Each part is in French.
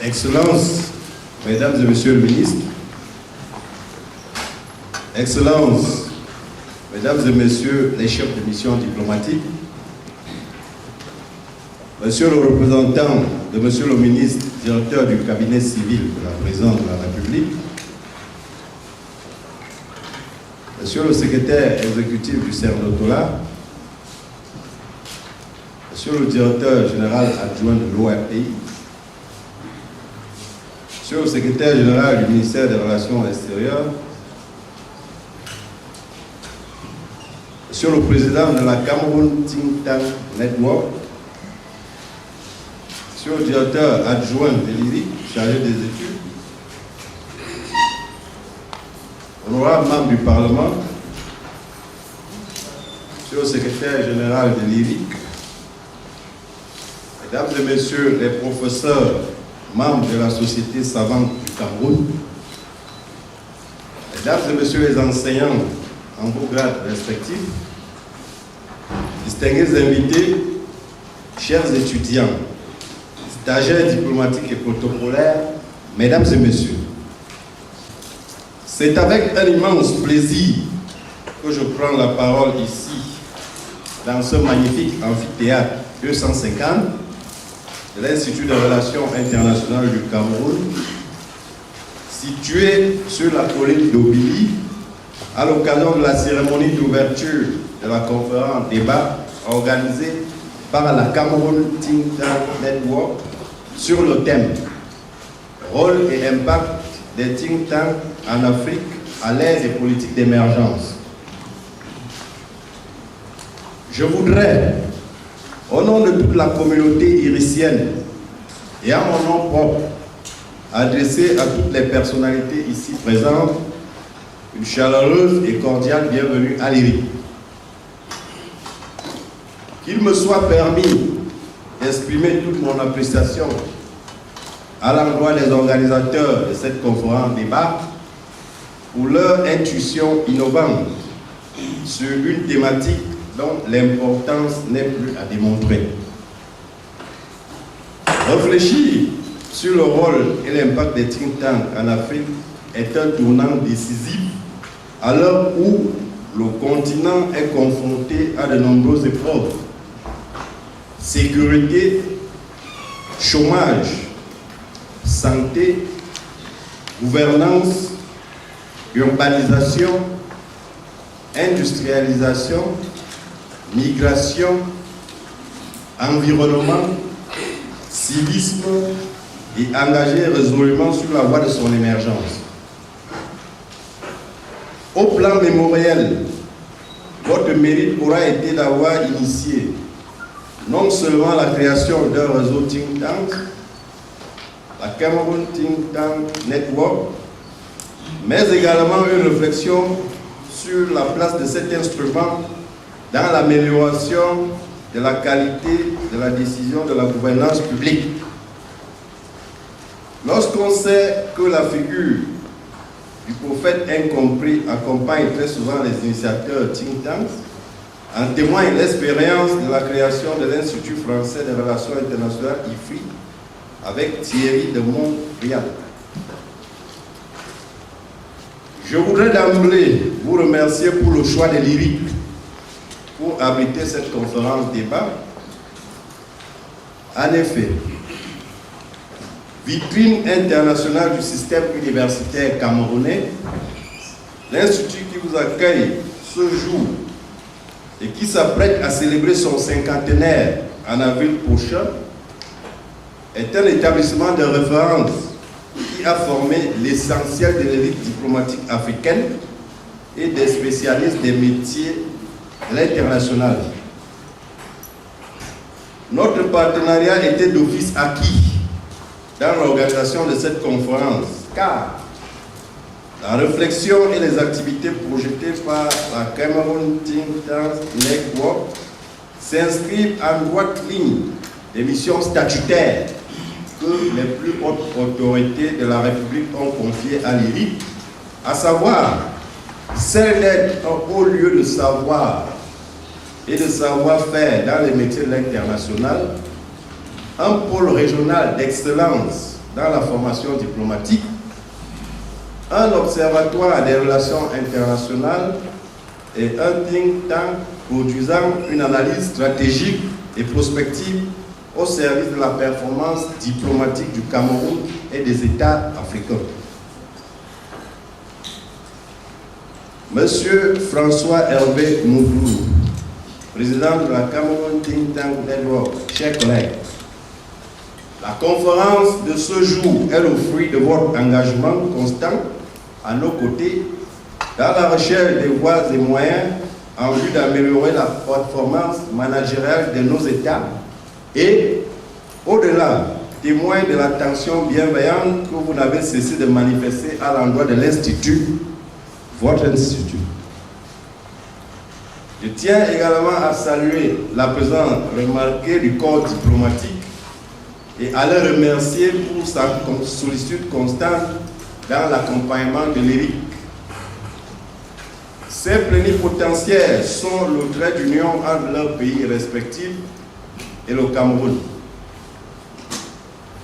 Excellences, Mesdames et Messieurs le Ministre, Excellences, Mesdames et Messieurs les chefs de mission diplomatique, Monsieur le représentant de Monsieur le Ministre, directeur du cabinet civil de la Présidente de la République, Monsieur le secrétaire exécutif du CERN-Tola, Monsieur le directeur général adjoint de l'ORPI, Monsieur le secrétaire général du ministère des Relations extérieures, Monsieur le président de la Cameroun Think Tank Network, Monsieur le directeur adjoint de l'IRIC, chargé des études, honorables membres du Parlement, Monsieur le secrétaire général de l'IRIC, Mesdames et Messieurs les professeurs, membres de la Société savante du Cameroun, Mesdames et Messieurs les enseignants en vos grades respectifs, distingués invités, chers étudiants, stagiaires diplomatiques et protocolaires, Mesdames et Messieurs, c'est avec un immense plaisir que je prends la parole ici, dans ce magnifique amphithéâtre 250 de l'Institut des Relations internationales du Cameroun, situé sur la colline d'Obili, à l'occasion de la cérémonie d'ouverture de la conférence débat organisée par la Cameroun Think Tank Network sur le thème « Rôle et impact des think tanks en Afrique à l'ère des politiques d'émergence ». Je voudrais, au nom de toute la communauté iricienne et à mon nom propre, adresser à toutes les personnalités ici présentes une chaleureuse et cordiale bienvenue à l'IRIC. Qu'il me soit permis d'exprimer toute mon appréciation à l'endroit des organisateurs de cette conférence débat pour leur intuition innovante sur une thématique dont l'importance n'est plus à démontrer. Réfléchir sur le rôle et l'impact des think tanks en Afrique est un tournant décisif à l'heure où le continent est confronté à de nombreuses épreuves. Sécurité, chômage, santé, gouvernance, urbanisation, industrialisation, migration, environnement, civisme et engagé résolument sur la voie de son émergence. Au plan mémoriel, votre mérite aura été d'avoir initié non seulement la création d'un réseau think tank, la Cameroun Think Tank Network, mais également une réflexion sur la place de cet instrument dans l'amélioration de la qualité de la décision de la gouvernance publique. Lorsqu'on sait que la figure du prophète incompris accompagne très souvent les initiateurs think tanks, en témoigne l'expérience de la création de l'Institut français des relations internationales IFRI avec Thierry de Montbrial. Je voudrais d'emblée vous remercier pour le choix de l'IRIC pour abriter cette conférence débat. En effet, vitrine internationale du système universitaire camerounais, l'Institut qui vous accueille ce jour et qui s'apprête à célébrer son cinquantenaire en avril prochain est un établissement de référence qui a formé l'essentiel de l'élite diplomatique africaine et des spécialistes des métiers de l'international. Notre partenariat était d'office acquis dans l'organisation de cette conférence, car la réflexion et les activités projetées par la Cameroun Think Tank Network s'inscrivent en droite ligne des missions statutaires que les plus hautes autorités de la République ont confiées à l'IRIC, à savoir celle d'être un haut lieu de savoir et de savoir-faire dans les métiers de l'international, un pôle régional d'excellence dans la formation diplomatique, un observatoire des relations internationales et un think tank produisant une analyse stratégique et prospective au service de la performance diplomatique du Cameroun et des États africains. Monsieur François Hervé Mouglou, président de la Cameroun Think Tank Network, chers collègues, la conférence de ce jour est le fruit de votre engagement constant à nos côtés dans la recherche des voies et moyens en vue d'améliorer la performance managériale de nos États et, au-delà, témoin de l'attention bienveillante que vous n'avez cessé de manifester à l'endroit de l'Institut, votre institut. Je tiens également à saluer la présence remarquée du corps diplomatique et à le remercier pour sa sollicitude constante dans l'accompagnement de l'ERIC. Ces plénipotentiaires sont le trait d'union entre leurs pays respectifs et le Cameroun.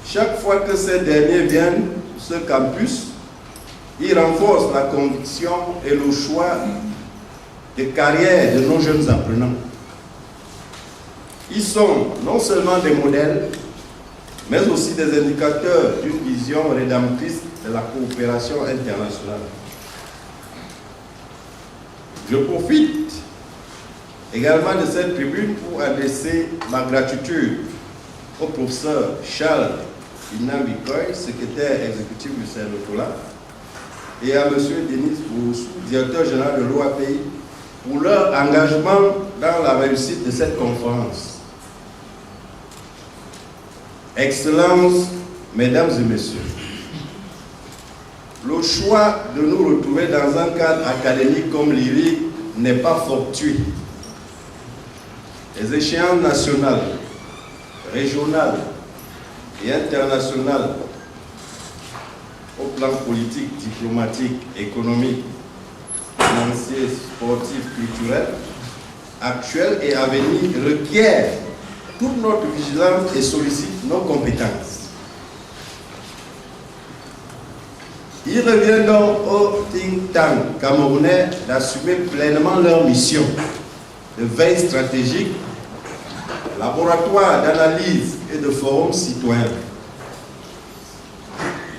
Chaque fois que ces derniers viennent sur ce campus, ils renforcent la conviction et le choix de carrière de nos jeunes apprenants. Ils sont non seulement des modèles, mais aussi des indicateurs d'une vision rédemptrice de la coopération internationale. Je profite également de cette tribune pour adresser ma gratitude au professeur Charles Inambikoy, secrétaire exécutif du CERNOTOLA, et à M. Denis Boussou, directeur général de l'OAPI, pour leur engagement dans la réussite de cette conférence. Excellences, Mesdames et Messieurs, le choix de nous retrouver dans un cadre académique comme l'IRIC n'est pas fortuit. Les échéances nationales, régionales et internationales au plan politique, diplomatique, économique, financier, sportif, culturel, actuel et à venir requièrent toute notre vigilance et sollicitent nos compétences. Il revient donc au think tank camerounais d'assumer pleinement leur mission de veille stratégique, laboratoire d'analyse et de forum citoyen.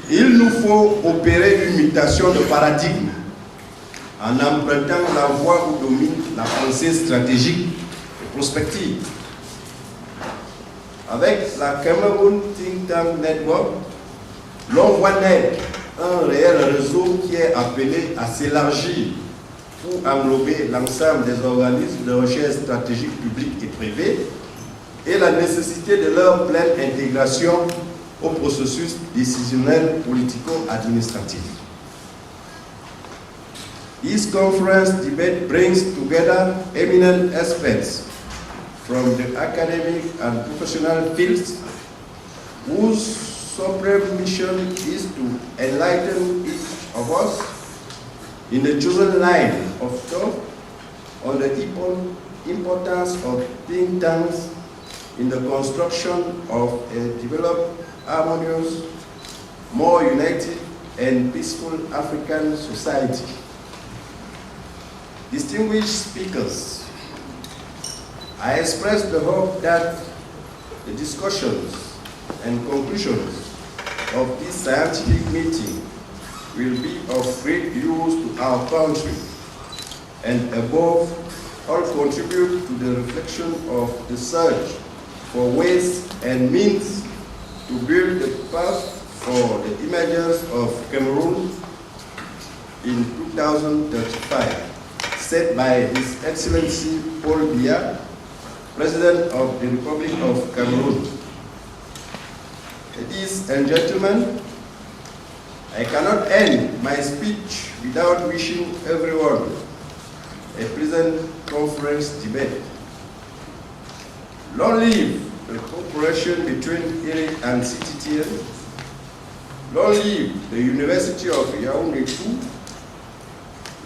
Il nous faut opérer une mutation de paradigme en empruntant la voie où domine la pensée stratégique et prospective. Avec la Cameroun Think Tank Network, l'on voit naître un réel réseau qui est appelé à s'élargir pour englober l'ensemble des organismes de recherche stratégique publics et privés et la nécessité de leur pleine intégration au processus décisionnel politico-administratif. This conference debate brings together eminent experts from the academic and professional fields whose supreme mission is to enlighten each of us in the chosen line of thought on the importance of think tanks in the construction of a developed, harmonious, more united and peaceful African society. Distinguished speakers, I express the hope that the discussions and conclusions of this scientific meeting will be of great use to our country and above all contribute to the reflection of the search for ways and means to build the path for the emergence of Cameroon in 2035, set by His Excellency Paul Biya, President of the Republic of Cameroon. Ladies and gentlemen, I cannot end my speech without wishing everyone a pleasant conference debate. Long live the cooperation between IRIC and CTTN. Long live the University of Yaoundé too.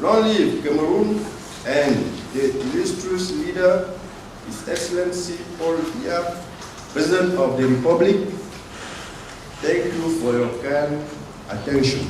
Long live Cameroon and the illustrious leader, His Excellency Paul Biya, President of the Republic. Thank you for your kind attention.